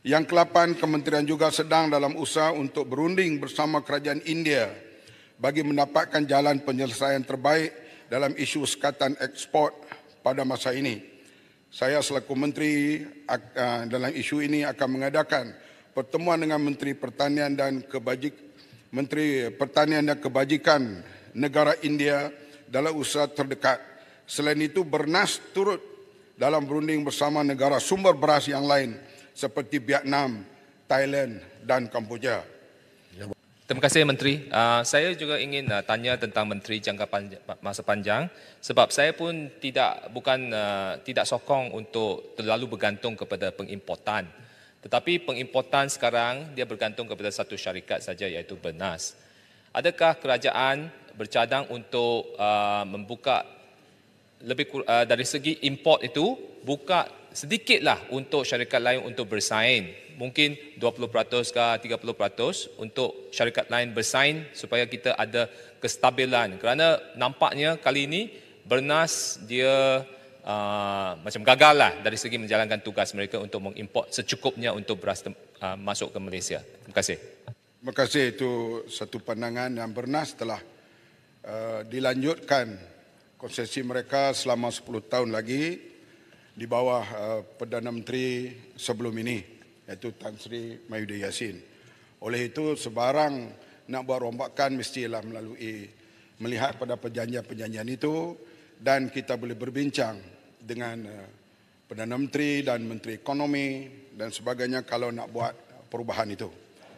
Yang ke-8, kementerian juga sedang dalam usaha untuk berunding bersama kerajaan India bagi mendapatkan jalan penyelesaian terbaik dalam isu sekatan ekspor pada masa ini. Saya selaku menteri dalam isu ini akan mengadakan pertemuan dengan Menteri Pertanian dan Kebajikan negara India dalam usaha terdekat. Selain itu, Bernas turut dalam berunding bersama negara sumber beras yang lain seperti Vietnam, Thailand dan Kamboja. Terima kasih Menteri. Saya juga ingin tanya tentang Menteri Jangka Masa Panjang sebab saya pun tidak sokong untuk terlalu bergantung kepada pengimportan. Tetapi pengimportan sekarang dia bergantung kepada satu syarikat saja iaitu Bernas. Adakah kerajaan bercadang untuk membuka dari segi import itu buka sedikitlah untuk syarikat lain untuk bersaing? Mungkin 20% ke 30% untuk syarikat lain bersaing supaya kita ada kestabilan. Kerana nampaknya kali ini Bernas dia macam gagal lah dari segi menjalankan tugas mereka untuk mengimport secukupnya untuk beras masuk ke Malaysia. Terima kasih. Terima kasih, itu satu pandangan yang Bernas telah dilanjutkan konsesi mereka selama 10 tahun lagi di bawah Perdana Menteri sebelum ini, iaitu Tan Sri Mahyudin Yassin. Oleh itu, sebarang nak buat rombakan mestilah melalui melihat pada perjanjian-perjanjian itu dan kita boleh berbincang dengan Perdana Menteri dan Menteri Ekonomi dan sebagainya kalau nak buat perubahan itu.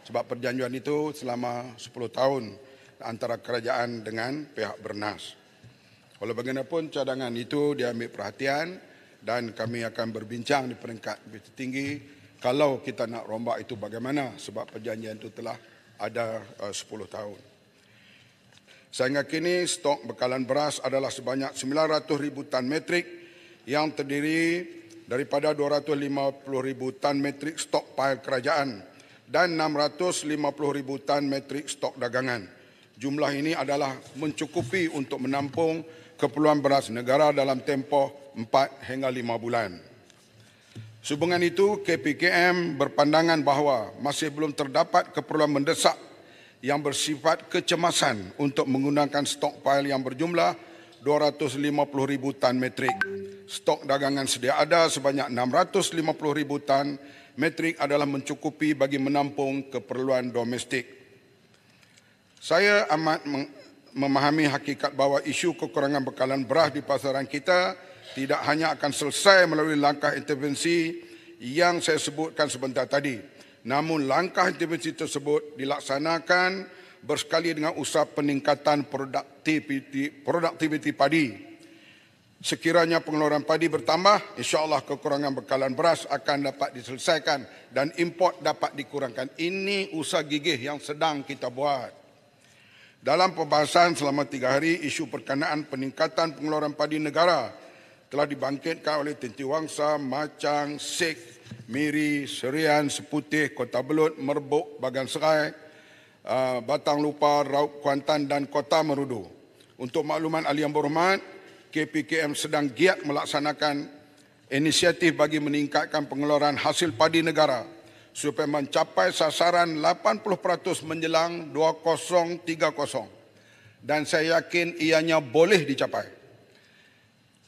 Sebab perjanjian itu selama 10 tahun antara kerajaan dengan pihak Bernas. Walau bagaimanapun cadangan itu diambil perhatian dan kami akan berbincang di peringkat lebih tertinggi kalau kita nak rombak itu bagaimana sebab perjanjian itu telah ada 10 tahun. Sehingga kini stok bekalan beras adalah sebanyak 900,000 tan metrik yang terdiri daripada 250,000 tan metrik stok pile kerajaan dan 650,000 tan metrik stok dagangan. Jumlah ini adalah mencukupi untuk menampung keperluan beras negara dalam tempoh 4 hingga 5 bulan. Sehubungan itu, KPKM berpandangan bahawa masih belum terdapat keperluan mendesak yang bersifat kecemasan untuk menggunakan stokpile yang berjumlah 250,000 tan metrik. Stok dagangan sedia ada sebanyak 650,000 tan metrik adalah mencukupi bagi menampung keperluan domestik. Saya amat memahami hakikat bahawa isu kekurangan bekalan beras di pasaran kita tidak hanya akan selesai melalui langkah intervensi yang saya sebutkan sebentar tadi. Namun langkah intervensi tersebut dilaksanakan bersekali dengan usaha peningkatan produktiviti padi. Sekiranya pengeluaran padi bertambah, insya-Allah kekurangan bekalan beras akan dapat diselesaikan dan import dapat dikurangkan. Ini usaha gigih yang sedang kita buat. Dalam pembahasan selama 3 hari, isu berkenaan peningkatan pengeluaran padi negara telah dibangkitkan oleh Tenti Wangsa, Macang, Sek, Miri, Serian, Seputih, Kota Belud, Merbuk, Bagan Serai, Batang Lupa, Raub Kuantan dan Kota Merudu. Untuk makluman ahli yang berhormat, KPKM sedang giat melaksanakan inisiatif bagi meningkatkan pengeluaran hasil padi negara supaya mencapai sasaran 80% menjelang 2030 dan saya yakin ianya boleh dicapai.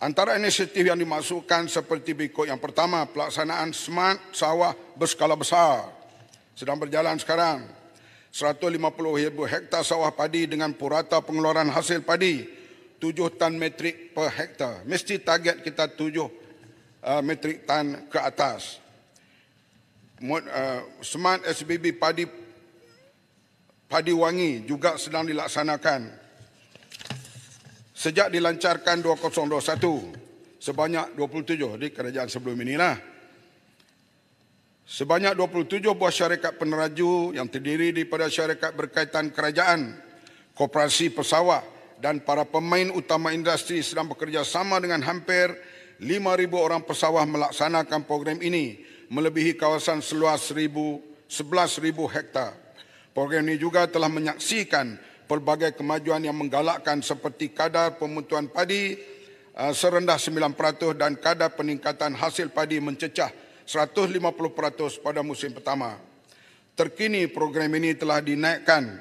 Antara inisiatif yang dimasukkan seperti berikut. Yang pertama, pelaksanaan smart sawah berskala besar sedang berjalan sekarang. 150,000 hektar sawah padi dengan purata pengeluaran hasil padi 7 tan metrik per hektar. Mesti target kita 7 metrik tan ke atas. Smart SBB padi wangi juga sedang dilaksanakan. Sejak dilancarkan 2021, sebanyak 27 di kerajaan sebelum inilah. Sebanyak 27 buah syarikat peneraju yang terdiri daripada syarikat berkaitan kerajaan, koperasi pesawah dan para pemain utama industri sedang bekerjasama dengan hampir 5,000 orang pesawah melaksanakan program ini melebihi kawasan seluas 11,000 hektar. Program ini juga telah menyaksikan pelbagai kemajuan yang menggalakkan seperti kadar pemutuan padi serendah 9% dan kadar peningkatan hasil padi mencecah 150% pada musim pertama. Terkini program ini telah dinaikkan,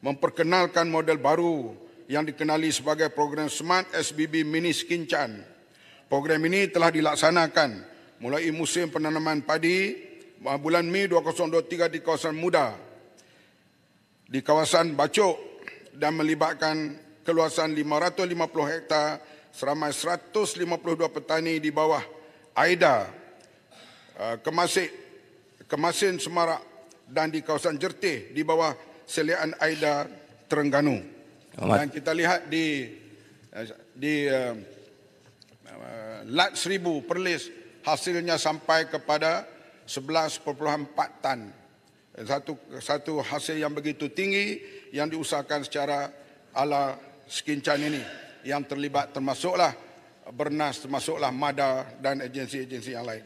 memperkenalkan model baru yang dikenali sebagai program Smart SBB Mini Skincan. Program ini telah dilaksanakan mulai musim penanaman padi bulan Mei 2023 di kawasan Muda, di kawasan Bacok, dan melibatkan keluasan 550 hektar seramai 152 petani di bawah AIDA, Kemasin Semarak, dan di kawasan Jertih di bawah seliaan AIDA Terengganu. Dan kita lihat di Lat 1000 Perlis, hasilnya sampai kepada 11,4 tan. Satu hasil yang begitu tinggi yang diusahakan secara ala Skincan ini, yang terlibat termasuklah Bernas, termasuklah MADA dan agensi-agensi yang lain.